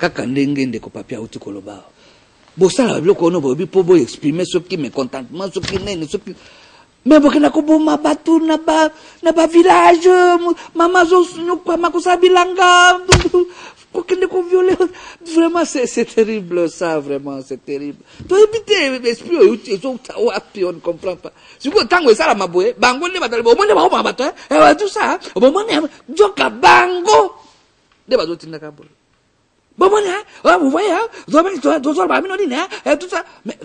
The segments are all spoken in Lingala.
kaka ndenge ndeko papier auti koloba bosala biloko ono bobi po bo exprimer ce qui me contentement ce qui nene ce qui mais bokena ko boma batu na ba village mama zo kwa makosa bilanga kokende ko violer vraiment c'est terrible ça vraiment c'est terrible to éviter esprit uti zo wapi on comprend pas siko tango sala maboye bango ne batali bo monde ba ba bato tout ça bo monde joka bango de bazo tinda kabolo bon bon vous voyez dozo ba mino dine tout ça mais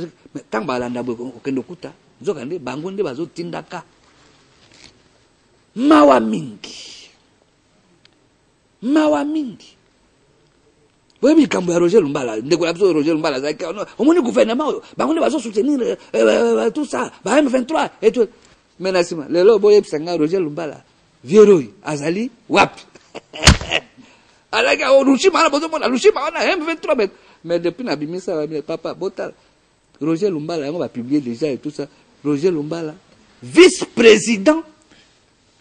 tant balanda bo okendo kuta nzokande bango nde bazo tindaka mawa mingi webi kambo ya Roger Lumbala ndeko ya Roger Lumbala zaki omoni gouvernement bango nde bazo soutenir tout ça ba M23 et tout menacima lelo boye psanga Roger Lumbala vioroi azali wapi alaga Lushima na bozo mona Lushima na M23 mais depuis na bimisa papa botal Roger Lumbala yango va publier déjà et tout ça Roger Lumbala vice-président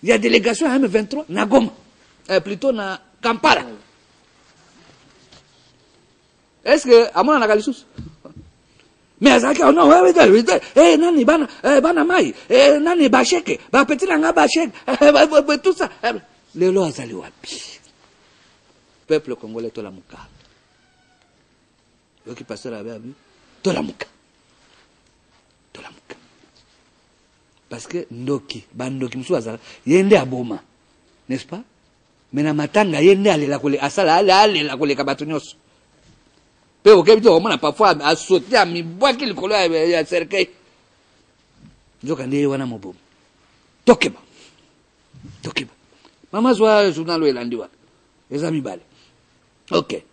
il y a délégation à M23 na Goma plutôt na Kampala est-ce que amona na kalisous mais azaka non ouais nani bana mai nani basheke ba petit nga basheke tout ça lelo azali wapi peuple congolais to la muka yoki passer la babi to la muka parce que ndoki bandoki musu azala yende aboma n'est-ce pas mais na matanga yende alela kole asala alela kole kabatu nyos pe okebito omona parfois a sauter a mi boaki likolo ya cercueil nzoka ndiye wana mobomo tokeba mama zwa journal elandiwa ezami bale ok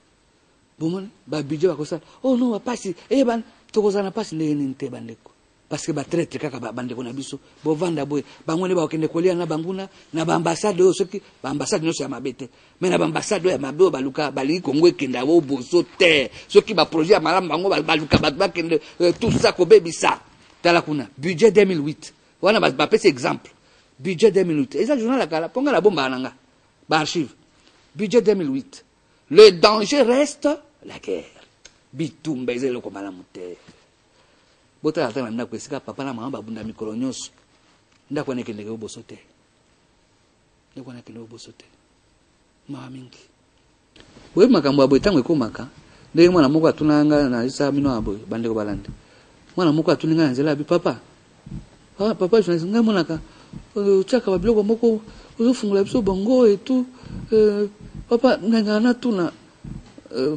bomone ba budget bakosa oh non pasi ban tokozana pasi ndenge ninte bandeko parce que ba traite kaka ba bandeko na biso bo vanda boy bangone ba okende kolia na banguna na ba ambassade soki ba ambassade nyonso ya mabete mais na ba ambassade ya mabe baluka bali Kongo ekenda bo boso te soki ba projet ya malamu bango baluka ba kende tout ça ko bebisa tala kuna budget 2008 wana ba pese exemple budget 2008 eza journal la kala ponga la bomba nanga ba archive budget 2008 le danger reste la guerre bitumba ezelo ko malamu te bota atana na kwesika papa na mama babunda mikolo nyonso ndako nekende ko bosote mama mingi we makambo abo tango ekomaka ndenge mwana moko atunanga na isa mino abo bande ko balande mwana moko atuninga nzela bi papa je nzinga monaka chaka babiloko moko uzofungula biso bongo et tout papa ngana tuna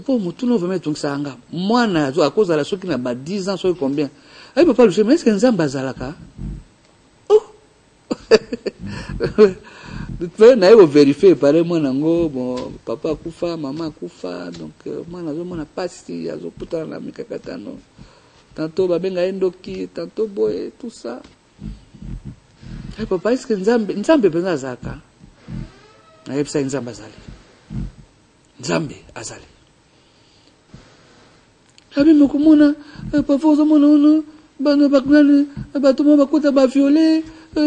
pour mutuna vraiment tungsanga mwana zo akoza la soki na ba 10 ans soki combien ay papa le chemin est-ce que nzamba zalaka oh tu na yo vérifier pare mwana ngo bon papa kufa mama kufa donc mwana zo mwana pasi azo puta na mikakatano tantôt babenga endoki tantôt boy tout ça ay papa est-ce que nzambe penza zaka na yebisa nzamba nzambe azali abi mokumuna papa zo mona bana baknani batuma bakota ba violer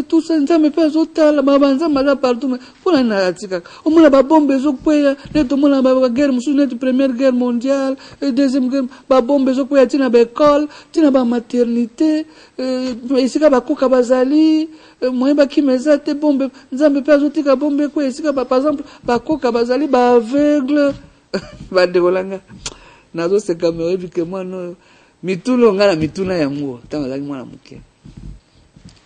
tout ça nzambe pas zotala mabanza mala partout pour na atika omona ba bombe zo kweya neto mona ba guerre musu net première guerre mondiale deuxième guerre ba bombe zo kweya tina ba école tina ba maternité isika ba koka bazali moyen ba kimeza te bombe nzambe pas zotika bombe kweya isika par exemple ba koka bazali ba aveugle ba dekolanga nazo se kamera bike mwana mitulo ngala mituna ya nguo tanga zaki mwana muke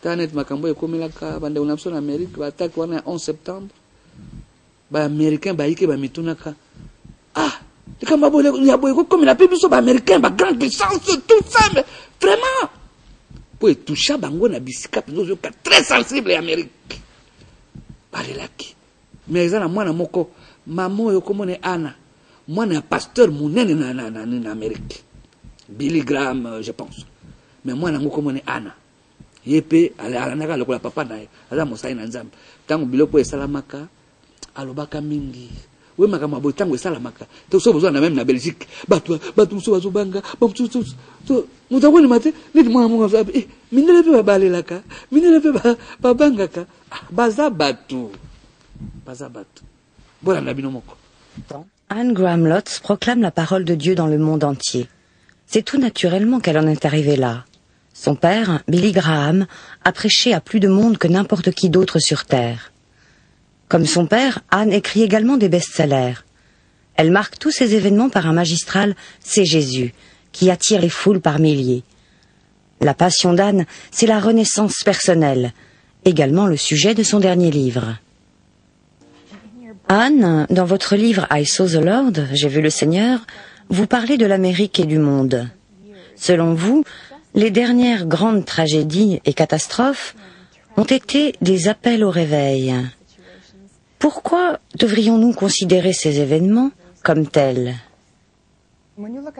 tanet makambo ekomelaka bande unapso na Amerique ba attaque wana 11 septembre ba américain ba yike ba mituna ka kama bole ya boy comme la biso ba américain ba grande puissance tout ça mais vraiment pour toucher bango na bisika pezo ka très sensible ya Amerique balelaki mais ezana mwana moko mamo yo komone ana mwana pasteur munene na Amérique Billy Graham je pense mais mwana ngoko komone ana yepe alanaka lokola papa naye aza mosai na nzambe tango biloko esalamaka alobaka mingi we makambo boy tango esalamaka to so besoin na même na Belgique batu so bazobanga to mutawoni mate niti mwana mungu azabe minele pe babalelaka minele pe babangaka baza batu bona na bino moko Anne Graham Lotz proclame la parole de Dieu dans le monde entier. C'est tout naturellement qu'elle en est arrivée là. Son père, Billy Graham, a prêché à plus de monde que n'importe qui d'autre sur Terre. Comme son père, Anne écrit également des best-sellers. Elle marque tous ces événements par un magistral « C'est Jésus » qui attire les foules par milliers. La passion d'Anne, c'est la renaissance personnelle, également le sujet de son dernier livre. Anne, dans votre livre « I saw the Lord », j'ai vu le Seigneur, vous parlez de l'Amérique et du monde. Selon vous, les dernières grandes tragédies et catastrophes ont été des appels au réveil. Pourquoi devrions-nous considérer ces événements comme tels ?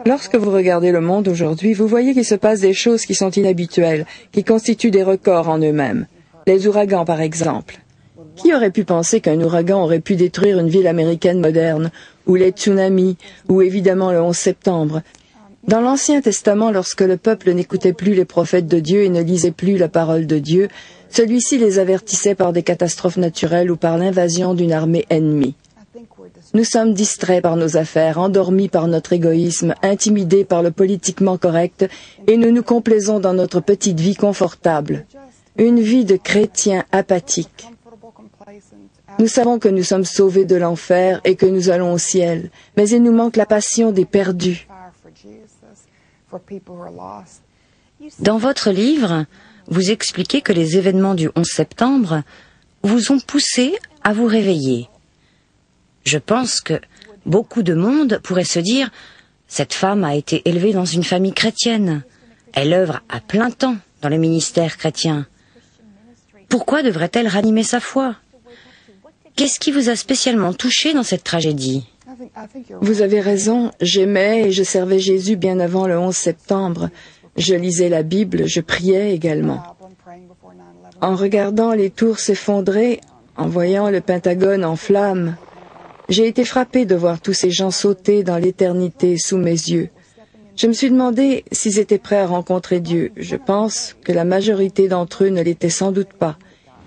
Lorsque vous regardez le monde aujourd'hui, vous voyez qu'il se passe des choses qui sont inhabituelles, qui constituent des records en eux-mêmes. Les ouragans, par exemple. Qui aurait pu penser qu'un ouragan aurait pu détruire une ville américaine moderne, ou les tsunamis, ou évidemment le 11 septembre. Dans l'Ancien Testament, lorsque le peuple n'écoutait plus les prophètes de Dieu et ne lisait plus la parole de Dieu, celui-ci les avertissait par des catastrophes naturelles ou par l'invasion d'une armée ennemie. Nous sommes distraits par nos affaires, endormis par notre égoïsme, intimidés par le politiquement correct, et nous nous complaisons dans notre petite vie confortable. Une vie de chrétien apathique. Nous savons que nous sommes sauvés de l'enfer et que nous allons au ciel, mais il nous manque la passion des perdus. Dans votre livre, vous expliquez que les événements du 11 septembre vous ont poussé à vous réveiller. Je pense que beaucoup de monde pourrait se dire « Cette femme a été élevée dans une famille chrétienne. Elle œuvre à plein temps dans le ministère chrétien. Pourquoi devrait-elle ranimer sa foi ? Qu'est-ce qui vous a spécialement touché dans cette tragédie ? » Vous avez raison, j'aimais et je servais Jésus bien avant le 11 septembre. Je lisais la Bible, je priais également. En regardant les tours s'effondrer, en voyant le Pentagone en flammes, j'ai été frappé de voir tous ces gens sauter dans l'éternité sous mes yeux. Je me suis demandé s'ils étaient prêts à rencontrer Dieu. Je pense que la majorité d'entre eux ne l'étaient sans doute pas.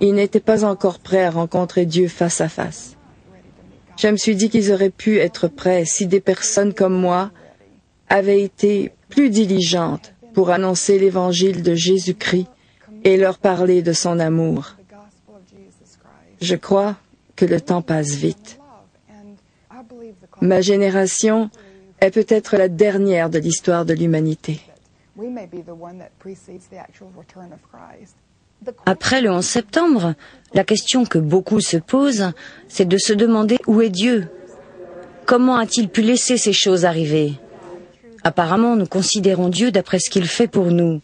Ils n'étaient pas encore prêts à rencontrer Dieu face à face. Je me suis dit qu'ils auraient pu être prêts si des personnes comme moi avaient été plus diligentes pour annoncer l'évangile de Jésus-Christ et leur parler de son amour. Je crois que le temps passe vite. Ma génération est peut-être la dernière de l'histoire de l'humanité. Après le 11 septembre, la question que beaucoup se posent, c'est de se demander où est Dieu ? Comment a-t-il pu laisser ces choses arriver ? Apparemment, nous considérons Dieu d'après ce qu'il fait pour nous.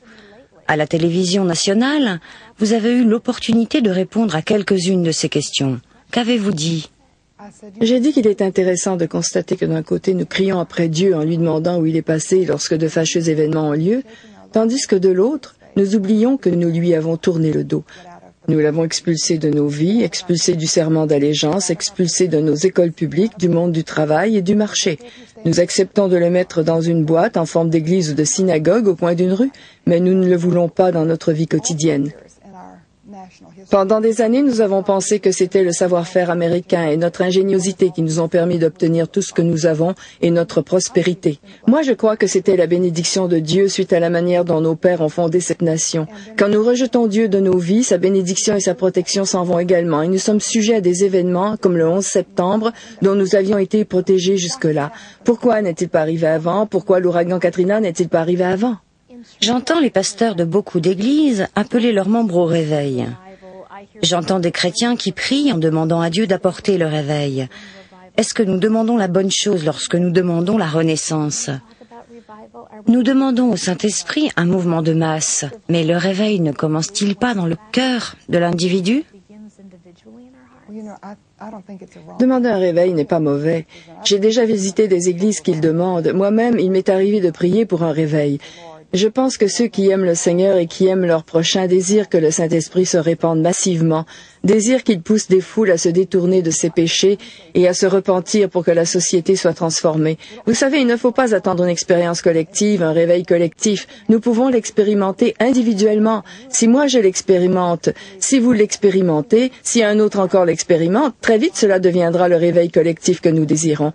À la télévision nationale, vous avez eu l'opportunité de répondre à quelques-unes de ces questions. Qu'avez-vous dit ? J'ai dit qu'il est intéressant de constater que d'un côté, nous crions après Dieu en lui demandant où il est passé lorsque de fâcheux événements ont lieu, tandis que de l'autre, nous oublions que nous lui avons tourné le dos. Nous l'avons expulsé de nos vies, expulsé du serment d'allégeance, expulsé de nos écoles publiques, du monde du travail et du marché. Nous acceptons de le mettre dans une boîte en forme d'église ou de synagogue au coin d'une rue, mais nous ne le voulons pas dans notre vie quotidienne. Pendant des années, nous avons pensé que c'était le savoir-faire américain et notre ingéniosité qui nous ont permis d'obtenir tout ce que nous avons et notre prospérité. Moi, je crois que c'était la bénédiction de Dieu suite à la manière dont nos pères ont fondé cette nation. Quand nous rejetons Dieu de nos vies, sa bénédiction et sa protection s'en vont également et nous sommes sujets à des événements comme le 11 septembre dont nous avions été protégés jusque-là. Pourquoi n'est-il pas arrivé avant? Pourquoi l'ouragan Katrina n'est-il pas arrivé avant? J'entends les pasteurs de beaucoup d'églises appeler leurs membres au réveil. J'entends des chrétiens qui prient en demandant à Dieu d'apporter le réveil. Est-ce que nous demandons la bonne chose lorsque nous demandons la renaissance? Nous demandons au Saint-Esprit un mouvement de masse, mais le réveil ne commence-t-il pas dans le cœur de l'individu? Demander un réveil n'est pas mauvais. J'ai déjà visité des églises qui le demandent. Moi-même, il m'est arrivé de prier pour un réveil. Je pense que ceux qui aiment le Seigneur et qui aiment leur prochain désirent que le Saint-Esprit se répande massivement, désirent qu'il pousse des foules à se détourner de ses péchés et à se repentir pour que la société soit transformée. Vous savez, il ne faut pas attendre une expérience collective, un réveil collectif. Nous pouvons l'expérimenter individuellement. Si moi je l'expérimente, si vous l'expérimentez, si un autre encore l'expérimente, très vite cela deviendra le réveil collectif que nous désirons.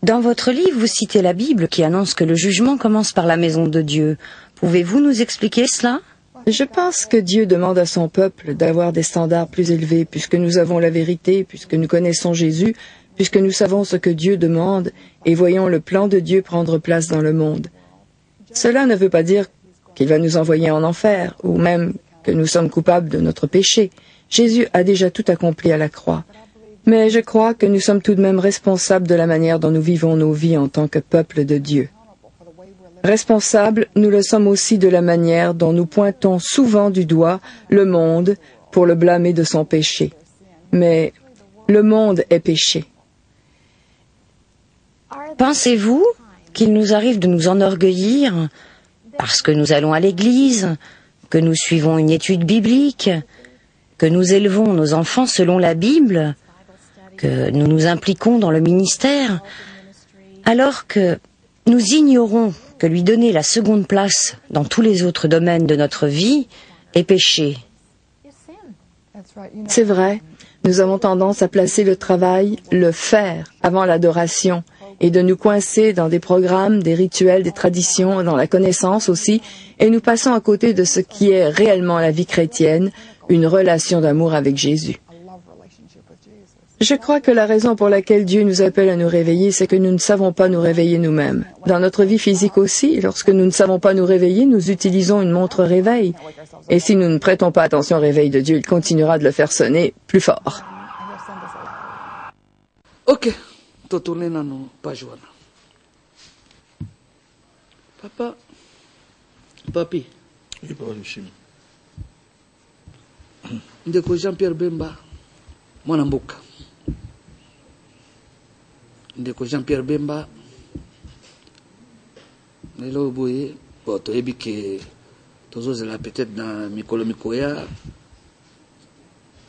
Dans votre livre, vous citez la Bible qui annonce que le jugement commence par la maison de Dieu. Pouvez-vous nous expliquer cela? Je pense que Dieu demande à son peuple d'avoir des standards plus élevés, puisque nous avons la vérité, puisque nous connaissons Jésus, puisque nous savons ce que Dieu demande et voyons le plan de Dieu prendre place dans le monde. Cela ne veut pas dire qu'il va nous envoyer en enfer, ou même que nous sommes coupables de notre péché. Jésus a déjà tout accompli à la croix. Mais je crois que nous sommes tout de même responsables de la manière dont nous vivons nos vies en tant que peuple de Dieu. Responsables, nous le sommes aussi de la manière dont nous pointons souvent du doigt le monde pour le blâmer de son péché. Mais le monde est péché. Pensez-vous qu'il nous arrive de nous enorgueillir parce que nous allons à l'église, que nous suivons une étude biblique, que nous élevons nos enfants selon la Bible, que nous nous impliquons dans le ministère, alors que nous ignorons que lui donner la seconde place dans tous les autres domaines de notre vie est péché? C'est vrai, nous avons tendance à placer le travail, le faire, avant l'adoration, et de nous coincer dans des programmes, des rituels, des traditions, dans la connaissance aussi, et nous passons à côté de ce qui est réellement la vie chrétienne, une relation d'amour avec Jésus. Je crois que la raison pour laquelle Dieu nous appelle à nous réveiller, c'est que nous ne savons pas nous réveiller nous-mêmes. Dans notre vie physique aussi, lorsque nous ne savons pas nous réveiller, nous utilisons une montre réveil. Et si nous ne prêtons pas attention au réveil de Dieu, il continuera de le faire sonner plus fort. Ok, to tourner dans nos pages. Papa, papi, Oui, Papa Lushim. ndeko Jean-Pierre Bemba, mwana mboka. Ndeko Jean-Pierre Bemba, lelo boye, bon, toyebi ke tozozela peut-être dans mikolo mikoya,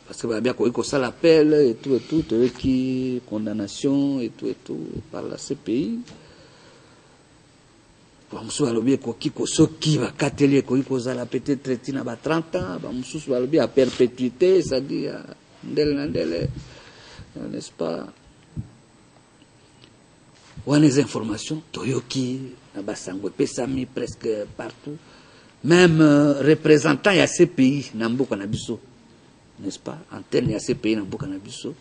parce que bah bien qu'on ça l'appel et tout, qui condamnation et tout par la CPI. Bamusu balobi ekoki soki bakateli ekoki kozala peut-être tina ba 30 ans, bamusu balobi à perpétuité, c'est-à-dire ndele, n'est-ce pas? Ou les informations, toyoki na basango pesami presque partout, même représentant ya ces pays na mboka na biso, n'est-ce pas? Antenne ya ces pays na mboka na biso.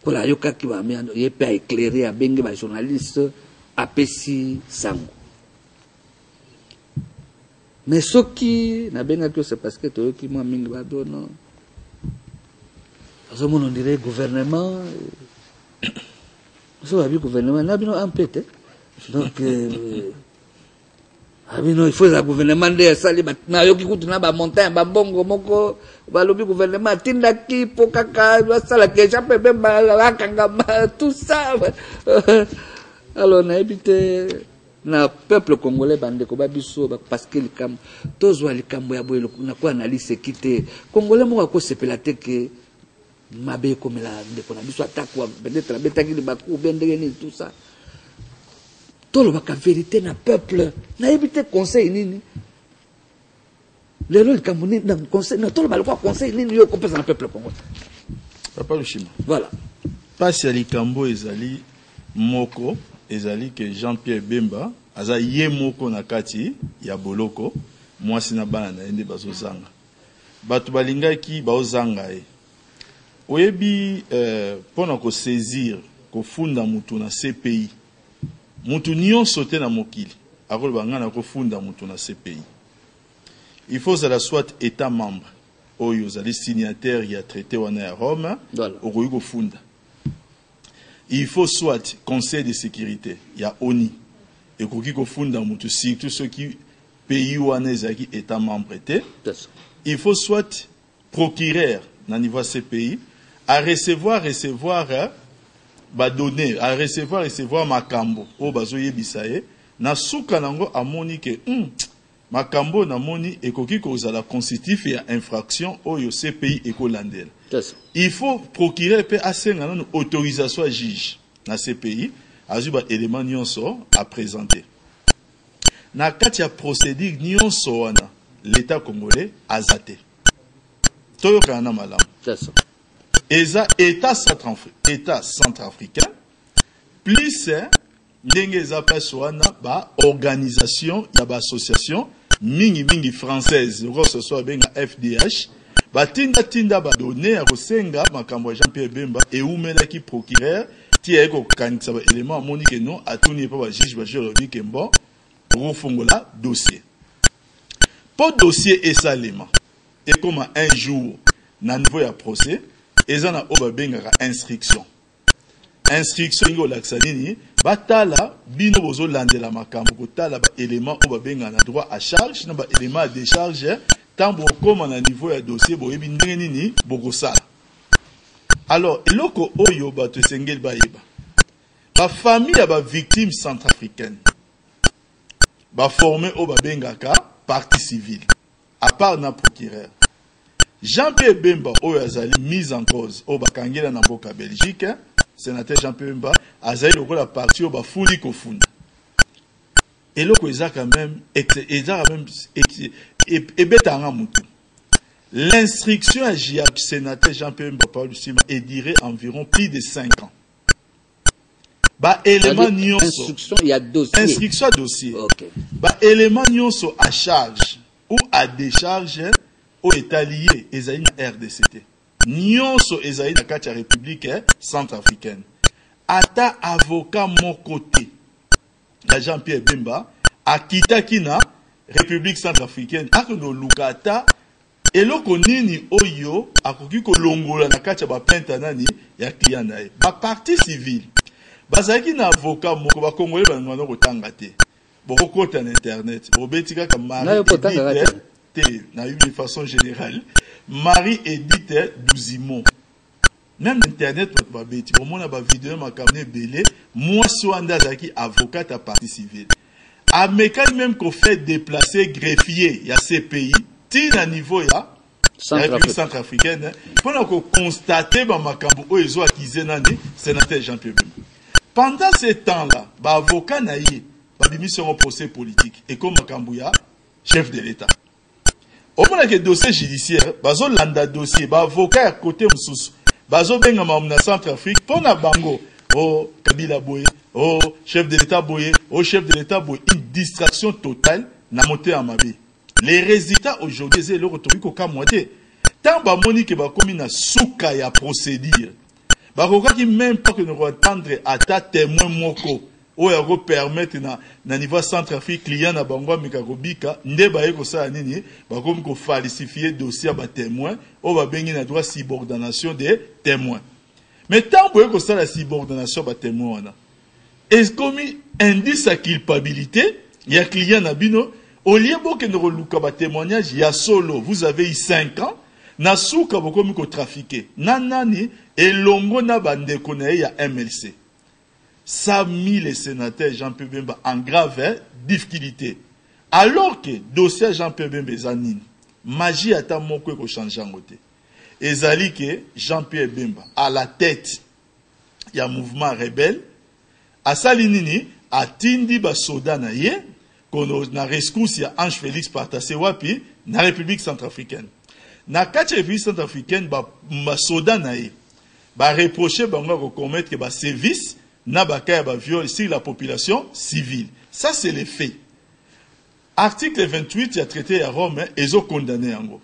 Kola yoka ki ba me yepe a éclairer a bengi ba journaliste apesi sango. Mais ce qui n'a bien que c'est parce que tu qui m'a mis le non. Parce que on dirait gouvernement. Ce que le gouvernement n'a bien un pété. Donc, il faut le gouvernement de sali na yo qui coûte na ba montagne ba bongo moko ba lobi gouvernement tinda ki pokaka sala que jape bemba la kanga tout ça. Alors na habité na peuple congolais bande ko babiso parce que likam tozwa likambo ya boye na ko analyse kité congolais mo ko sepela te que mabe komela ndeko na biso atakwa peut-être betaki libaku bendenge ni tout ça tolo baka vérité na peuple na ebité conseil nini lelo likambo ni na conseil na tolo balko conseil nini yo ko pesa na peuple congolais. Papa Lushima. Voilà. Pasi ya likambo ezali moko ezali que Jean-Pierre Bemba aza ye moko na kati ya boloko mwasi na bana na ende bazozanga bato balingaki baozanga e oyebi pona ko saisir ko funda mutu na CPI mutu nyonso te na mokili akoloba ngana ko funda mutu na CPI il faut ça soit état membre oyo zali signataire ya traité wana ya Rome okoyi ko funda. Il faut soit Conseil de sécurité, il y a ONU, et qu'il faut fonder surtout ceux qui pays ou qui état membre étaient. Il faut soit procureur dans le niveau de ces pays à recevoir ba donner, à recevoir makambo au bazoye bisaye na souka nango amoni que makambo na moni et koki kozala constitutif et infraction au ces pays écolandel. Il faut procurer pe asenga une autorisation à juge dans ces pays azuba élément nyonso à présenter. Na kati ya procédure nyonso wana l'état congolais azate. Toyoka na malamu. Eza état centrafricain plus ndenge eza place wana ba organisation ya ba association mingi française ko ce soit benga FDH tinda ba donner ya kosenga makambo ya Jean-Pierre Bemba eumela ki procureur ti eko kanisa ba élément monique non atuni pa ba juge ba jolobi kembo refongola dossier pour dossier esalema et comme un jour na niveau ya procès ezana oba benga instruction ingo laksanini batala bino bozo landela makambo kotala ba élément oba benga na droit à charge na ba élément à décharge tambo comme na niveau ya dossier boyebi ndenge nini bokosala. Alors eloko oyo bato esengeli bayeba ba famille ya ba victime centrafricaine ba formé oba bengaka partie civile à part na procureur Jean-Pierre Bemba oyo azali mise en cause oba kangela na mboka Belgique sénateur Jean-Pierre Bemba azali lokola parti oba fuli kofunda eloko eza quand même ebetanga mutu. L'instruction à JIAP sénateur Jean-Pierre Bemba Paul Sima est durée environ plus de 5 ans. Ba élément nyonso instruction il y a dossier. Instruction dossier. OK. Ba élément nyonso à charge ou à décharge au état lié ezali na RDCT. Nyonso ezali na kati ya République centrafricaine. Ata avocat mon côté. La Jean-Pierre Bemba akitaki na République centrafricaine akono lukata eloko nini oyo akoki kolongola na kati ya ba plainte nani ya client na ye. Ba partie civile bazaki na avocat moko ba congolais ba ngwana kotanga te. Boko kota na internet. Bobetika ka Marie Edith na de façon générale. Marie Edith Douzimon. Même internet ba beti bon mona ba vidéo ma kamne belé moi soanda zaki avocat à partie civile. A mécan même qu'on fait déplacer greffier ya CPI ti na niveau ya République centrafricaine pour qu'on constater ba makambo o ezo akize nani sénateur Jean-Pierre Bemba. Pendant ce temps-là, ba avocat na ye ba bimission au procès politique et comme makambo ya chef de l'État. Au moment que dossier judiciaire bazo landa dossier ba avocat à côté mususu bazo benga mamna Centrafrique pona bango oh Kabila Boye oh chef de l'État Boye oh chef de l'État Boye une distraction totale na monté en mabe. Les résultats aujourd'hui c'est le retour ko kamwate tant ba moni ke ba komi na souka ya procédure ba koka ki même pas que nous attendre à ta témoin moko o ya ko permettre na niveau Centrafrique client na bango mikakobika nde ba yeko sa nini ba komi ko falsifier dossier ba témoin o ba bengi na droit subordination des témoins. Mais tant boye ko sa la subordination ba témoin na est commis indice à culpabilité ya client na bino au lieu que nous reluka ba témoignage ya solo vous avez eu 5 ans na souka bokomi ko trafiquer nanani elongo na bandeko na ya MLC. Ça a mis les sénateurs Jean-Pierre Bemba en grave difficulté. Alors que dossier Jean-Pierre Bemba zanine, magie ata moko ko changer ngote. Ezali que Jean-Pierre Bemba à la tête il y a mouvement rebelle a salinini atindi ba soda na ye kono na rescousse ya Ange Félix Partase wapi na République centrafricaine. Na kati République centrafricaine ba soda na ye ba reprocher bango ko commettre que ba service na bakaya ba viol sur la population civile. Ça c'est les faits. Article 28 a traité à Rome et ont condamné en gros.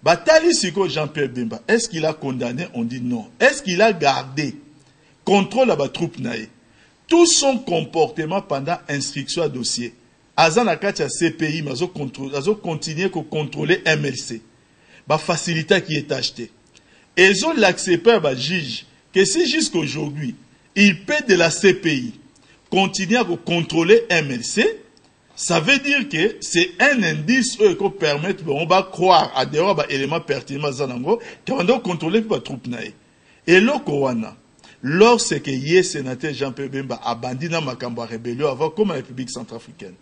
Batali siko Jean-Pierre Bemba, est-ce qu'il a condamné? On dit non. Est-ce qu'il a gardé contrôle à ba troupe nae? Tout son comportement pendant instruction à dossier. Azana katia CPI mazo continuer à contrôler MLC. Ba facilité qui est acheté. Et ils ont l'accepté ba juge que si jusqu'aujourd'hui il paie de la CPI, continue à contrôler MLC, ça veut dire que c'est un indice qui permet, on va croire à des éléments pertinents qu'on doit contrôler la troupe nae. Et le Kowana, lorsque le sénateur Jean-Pierre Bemba a bandit dans Makambo rébellion avant comme la République centrafricaine,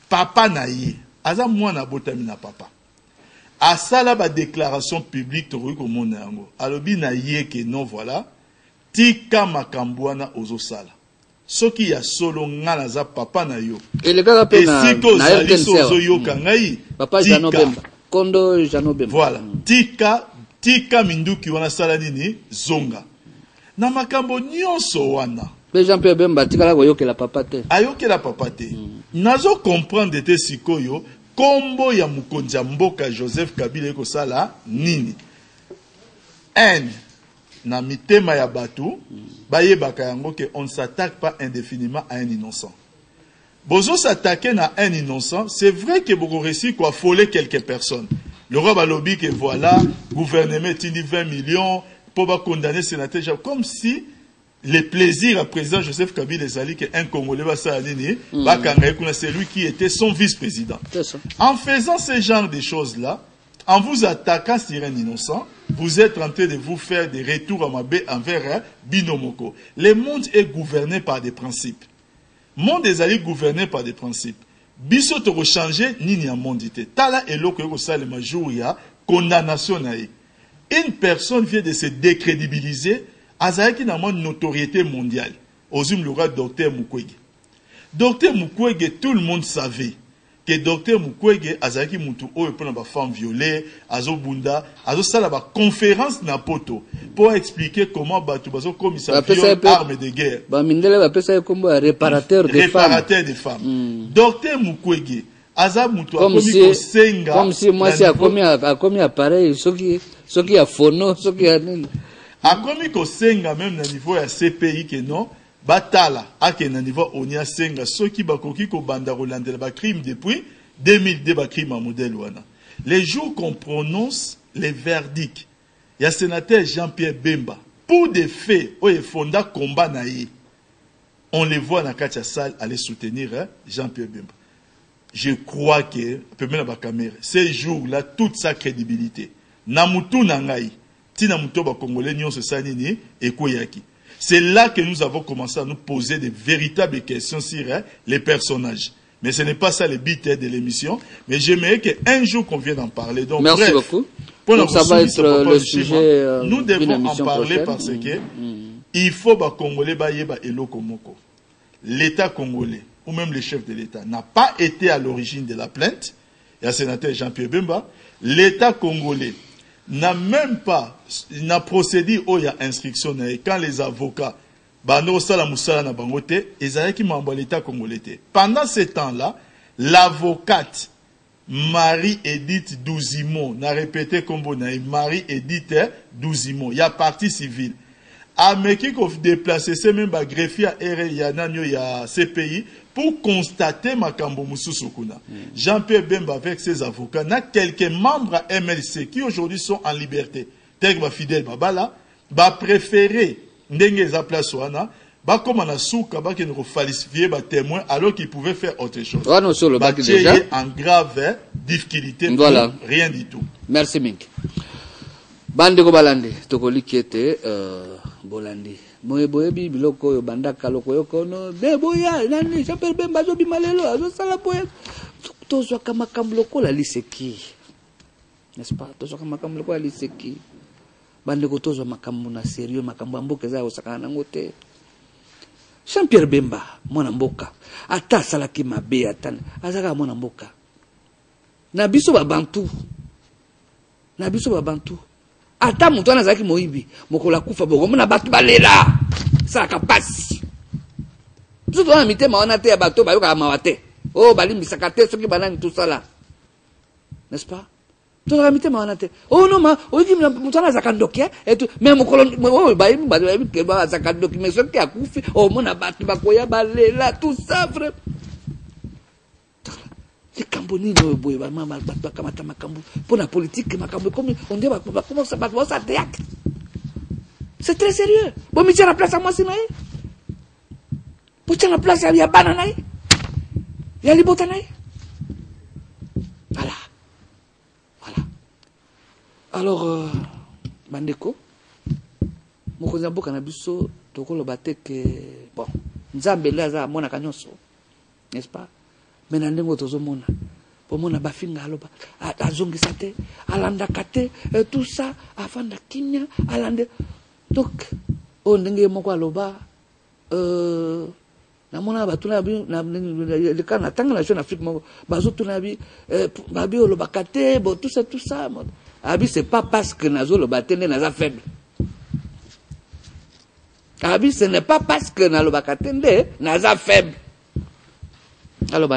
papa naïe, aza mwana botami na papa. A ça là ba déclaration publique to ko mona ngo. Alobi naïe que non voilà. Tika makambwana ozosala. Soki ya solo ngana za papa na yo. Et le gars pe na ozo yoka ngai. Papa Jano Bemba. Kondo Jano Bemba. Voilà. Tika minduki wana sala nini zonga. Na makambo nyonso wana. Mais Jean-Pierre Bemba, tu as dit que la papa te. Ayoke la papa te. Nazo comprendre te sikoyo, kombo ya mukonzi ya mboka Joseph Kabila eko sala nini. Na mitema ya batu, baye baka yango que on ne s'attaque pas indéfiniment à un innocent. Bozo s'attaquer à un innocent, c'est vrai que beaucoup réussi quoi affoler quelques personnes. Le roi Balobi que voilà, gouvernement tindi 20 millions pour pas condamner sénateur, comme si les plaisirs à président Joseph Kabila Ezali que un Congolais va s'aligner, c'est lui qui était son vice-président. En faisant ce genre de choses-là, en vous attaquant sur un innocent, vous êtes en train de vous faire des retours à Mabé envers Binomoko. Le monde est gouverné par des principes. Le monde est gouverné par des principes. Biso to changer nini ya monde ite. Tala eloko yoko sale majour ya condamnation na ye. Une personne vient de se décrédibiliser, azaki na monde notoriété mondiale. Ozum le roi Dr Mukwege. Dr Mukwege, tout le monde savait que Dr Mukwege azaki mutu oyo pona ba femme violée, azo bunda, azo sala ba conférence na poto pour expliquer comment batu bazo komisa viol armes de guerre. Ba mindele ba pesa kombo réparateur des femmes. Réparateur des femmes. Dr Mukwege aza mutu akomi ko senga. Comme si moi si akomi appareil soki ya phono, soki ya nini. Akomi ko senga même na niveau ya CPI que non. Batala, ake na niveau onia senga, ceux qui bakoki ko banda rolandela ba crime depuis 2002 ba crime à modèle wana. Les jours qu'on prononce les verdicts, il y a sénateur Jean-Pierre Bemba, pour des faits, où il fonda combat naïe, on les voit dans la salle aller soutenir Jean-Pierre Bemba. Je crois que, peut même la caméra, ces jours-là, toute sa crédibilité, namutu nangai, ti namuto ba congolais nyon se sanini et koyaki. C'est là que nous avons commencé à nous poser de véritables questions sur les personnages. Mais ce n'est pas ça le but de l'émission. Mais j'aimerais qu'un jour qu'on vienne en parler. Donc, merci bref, beaucoup. Donc ça va être le sujet. Nous devons en parler parce que il faut que Congolais yeba eloko moko. L'État congolais, ou même le chef de l'État, n'a pas été à l'origine de la plainte. Il y a le sénateur Jean-Pierre Bemba. L'État congolais n'a même pas n'a procédé où il y a inscription quand les avocats bando sala musala na bangote ezalaki mambo l'État congolais. Pendant ce temps-là, l'avocate Marie-Edith Douzimo n'a répété comme Marie-Edith Douzimo, il y a partie civile. Ameki ko déplacer ces même ba greffier à Yananyo ya CPI pour constater makambo mususu kuna. Jean-Pierre Bemba avec ses avocats, n'a quelques membres à MLC qui aujourd'hui sont en liberté. Tel que Fidel Babala, va préférer ndenge za place wana, ba comme na souka ba ki ne falsifier ba témoin alors qu'il pouvait faire autre chose. Voilà sur le bac déjà en grave difficulté, voilà. Rien du tout. Merci Mink. Bande ko balande to ko likete bolandi. Moye boyebi biloko yo bandaka loko yo kono be boya nani Jean-Pierre Bemba zo bimalelo azo sala boye tozwa kama kambloko la liseki. N'est-ce pas? Tozwa kama kambloko la liseki. Bande ko tozwa makambo na sérieux makambo mboka za osakana ngote. Jean-Pierre Bemba mwana mboka ata salaki mabe atana azaka mwana mboka. Na biso ba bantu. Na biso ba bantu. Ata mutu anazaki moibi mokola kufa bogo mona batu balela saka pasi tout on a mité ma ona te ya bato bayoka mawate oh bali misakate soki banani tout ça là n'est-ce pas tout on a mité ma ona te oh non ma oiki mutu anazaka ndoki et tout même mokolo oh bayi ke ba azaka ndoki mais soki akufi oh mona batu bakoya balela tout ça vrai. Les Cambonais ne boivent pas mal pour la politique, comme on dit, comment ça va ça théâtre. C'est très sérieux. Bon, mais tiens la place à moi, c'est naïf. Pour tiens la place, il y a bananaï. Il y a les botanaï. Voilà. Voilà. Alors, Bandeko, mon cousin Bokanabiso, Toko le batte que, bon, Nzambe Laza, mon akanyoso, n'est-ce pas? Mais nandengo tozomona pomona bafinga aloba azongisa te alanda kate tout ça afanda kinya alande donc on ndenge moko aloba na mona batuna bi na le kana tanga na jeune Afrique moko bazotuna bi babi oloba kate bon tout ça abi c'est pas parce que nazo loba tene naza faible Abi, ce n'est pas parce que nalobaka tende, naza faible. Alors,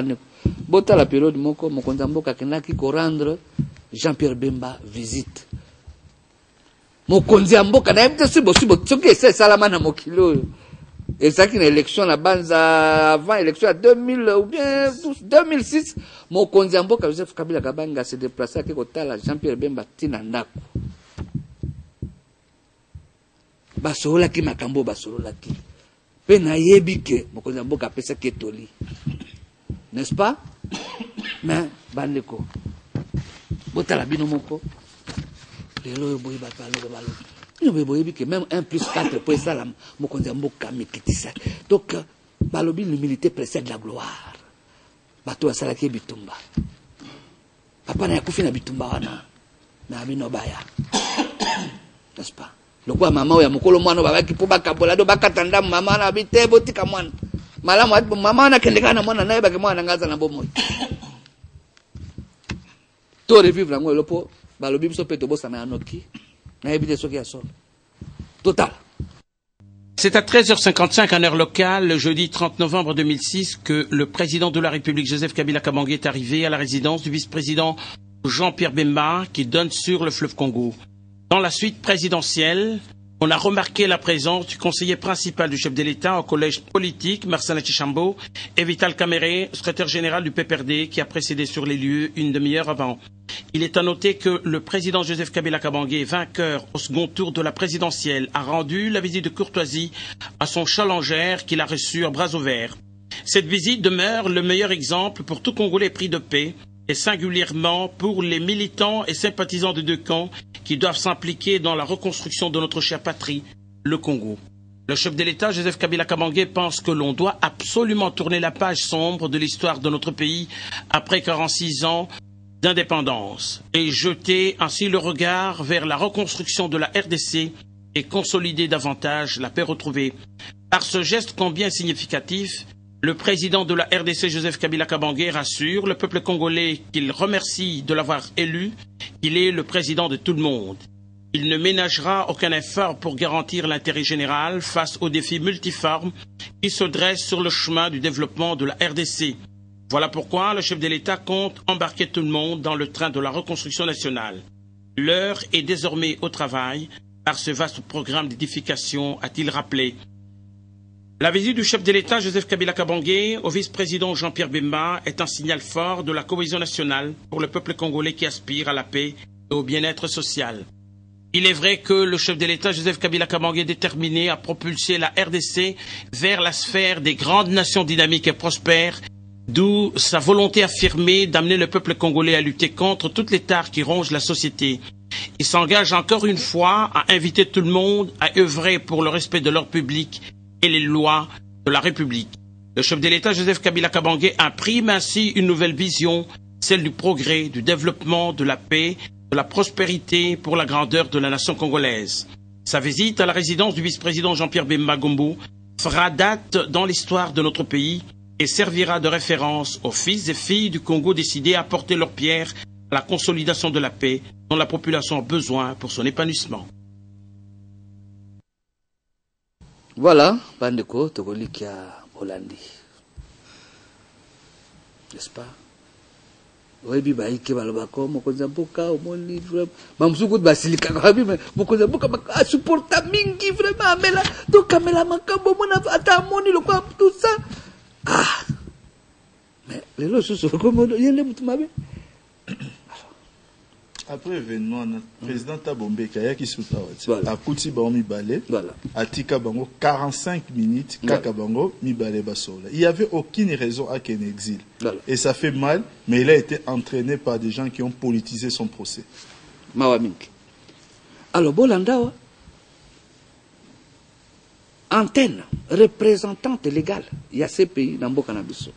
bota la période moko, mokonzamboka kenaki ko rendre Jean-Pierre Bemba visite. Mokonzamboka, na yebite si bosibo, tsoki ese salama na mokilo. Et ça qui est une élection la banza avant élection à 2000 ou bien 2006, mokonzamboka Joseph Kabila Kabanga s'est déplacé à Kekotala Jean-Pierre Bemba tina ndako. Basolola ki makambo basolola ki. Pe na yebi ke mokonzamboka pesa ketoli. N'est-ce pas? Mais, bandeko. Bota la bino moko. Lelo yo boyi balo balo. Bino boyi que même 1 plus 4 pour ça la mokonzamboka mikitisa. Donc balobi l'humilité précède la gloire. Bato asalaki bitumba. Papa na yakufi na bitumba wana. Na bino baya. N'est-ce pas? Lokwa mama ya mokolo mwana babaki po bakabola do bakatanda mama na bite botika mwana. Malamu mama na kendekana mwana naye baki mwana ngaza na bomoyi. To revivre ngo lopo balobi biso peto bosa na anoki. Na ebite soki ya solo. Total. C'est à 13h55 en heure locale, le jeudi 30 novembre 2006, que le président de la République, Joseph Kabila Kabange, est arrivé à la résidence du vice-président Jean-Pierre Bemba, qui donne sur le fleuve Congo. Dans la suite présidentielle, on a remarqué la présence du conseiller principal du chef de l'État au collège politique, Marcel Tchambo, et Vital Kamere, secrétaire général du PPRD, qui a précédé sur les lieux une demi-heure avant. Il est à noter que le président Joseph Kabila Kabange, vainqueur au second tour de la présidentielle, a rendu la visite de courtoisie à son challenger qu'il a reçu à bras ouverts. Cette visite demeure le meilleur exemple pour tout Congolais pris de paix, et singulièrement pour les militants et sympathisants des deux camps qui doivent s'impliquer dans la reconstruction de notre chère patrie, le Congo. Le chef de l'État, Joseph Kabila Kabange, pense que l'on doit absolument tourner la page sombre de l'histoire de notre pays après 46 ans d'indépendance et jeter ainsi le regard vers la reconstruction de la RDC et consolider davantage la paix retrouvée. Par ce geste combien significatif, le président de la RDC, Joseph Kabila Kabange, rassure le peuple congolais qu'il remercie de l'avoir élu, qu'il est le président de tout le monde. Il ne ménagera aucun effort pour garantir l'intérêt général face aux défis multiformes qui se dressent sur le chemin du développement de la RDC. Voilà pourquoi le chef de l'État compte embarquer tout le monde dans le train de la reconstruction nationale. L'heure est désormais au travail par ce vaste programme d'édification, a-t-il rappelé. La visite du chef de l'État, Joseph Kabila Kabange, au vice-président Jean-Pierre Bemba est un signal fort de la cohésion nationale pour le peuple congolais qui aspire à la paix et au bien-être social. Il est vrai que le chef de l'État, Joseph Kabila Kabange, est déterminé à propulser la RDC vers la sphère des grandes nations dynamiques et prospères, d'où sa volonté affirmée d'amener le peuple congolais à lutter contre toutes les tares qui rongent la société. Il s'engage encore une fois à inviter tout le monde à œuvrer pour le respect de l'ordre public et les lois de la République. Le chef de l'État, Joseph Kabila Kabange, imprime ainsi une nouvelle vision, celle du progrès, du développement, de la paix, de la prospérité pour la grandeur de la nation congolaise. Sa visite à la résidence du vice-président Jean-Pierre Bemba Gombo fera date dans l'histoire de notre pays et servira de référence aux fils et filles du Congo décidés à porter leur pierre à la consolidation de la paix dont la population a besoin pour son épanouissement. Voilà, bandeko, tokolikia Hollandi. N'est-ce pas? Oyebi baike balobako mokonza mboka omoni vraiment mamsuku basilika kabi mokonza mboka supporta mingi vraiment amela to kamela makambo mona ata moni lokwa tout ça. Ah. Mais les lois sont comme yele mutumabe. Après l'événement, le président Tabombe Kayaki Soutawati a Kouti Bango Mibale, a Tika Bango 45 minutes, Kaka Bango Mibale Basola. Il n'y avait aucune raison à qu'il exil. Et ça fait mal, mais il a été entraîné par des gens qui ont politisé son procès. Mawamink. Alors, Bolandawa, antenne, représentante légale, il y a ces pays dans Bokanabiso.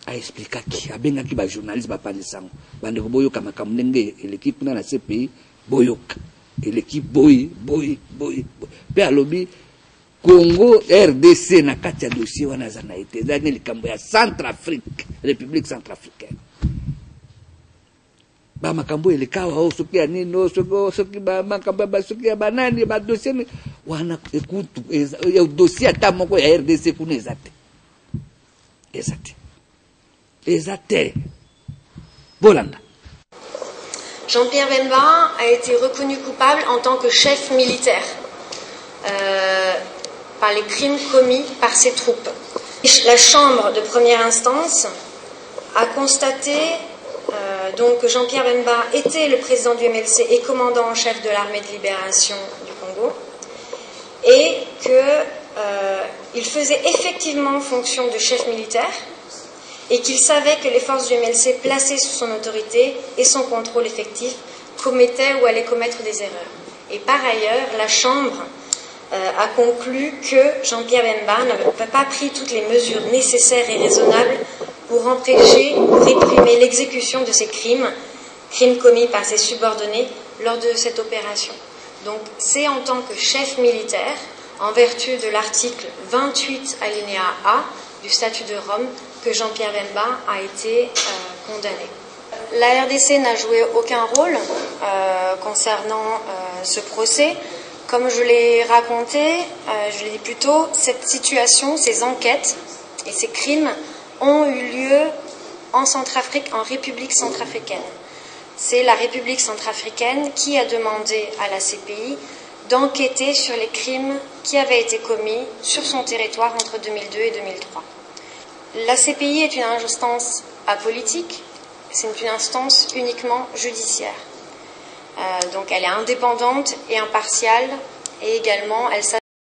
A expliqué qui a bien qui ba journaliste ba panisango bande ko boyoka makamnenge et l'équipe na CPI boyoka et l'équipe boy pe alobi Congo RDC na kati ya dossier wana zana été dans likambo ya Centrafrique République centrafricaine bamakambo elekawa o soki ya nini soki bamakambo soki ya banani badossier wana ekutu dossier ata moko ya RDC kuna eza te bolanda. Jean-Pierre Bemba a été reconnu coupable en tant que chef militaire par les crimes commis par ses troupes. La Chambre de première instance a constaté donc que Jean-Pierre Bemba était le président du MLC et commandant en chef de l'armée de libération du Congo et qu'il faisait effectivement fonction de chef militaire et qu'il savait que les forces du MLC placées sous son autorité et son contrôle effectif commettaient ou allaient commettre des erreurs. Et par ailleurs, la Chambre a conclu que Jean-Pierre Bemba n'avait pas pris toutes les mesures nécessaires et raisonnables pour empêcher ou réprimer l'exécution de ces crimes commis par ses subordonnés lors de cette opération. Donc c'est en tant que chef militaire, en vertu de l'article 28 alinéa A du statut de Rome, que Jean-Pierre Bemba a été condamné. La RDC n'a joué aucun rôle concernant ce procès. Comme je l'ai raconté, je l'ai dit plus tôt, cette situation, ces enquêtes et ces crimes ont eu lieu en Centrafrique, en République centrafricaine. C'est la République centrafricaine qui a demandé à la CPI d'enquêter sur les crimes qui avaient été commis sur son territoire entre 2002 et 2003. La CPI est une instance apolitique, c'est une instance uniquement judiciaire. Donc elle est indépendante et impartiale et également elle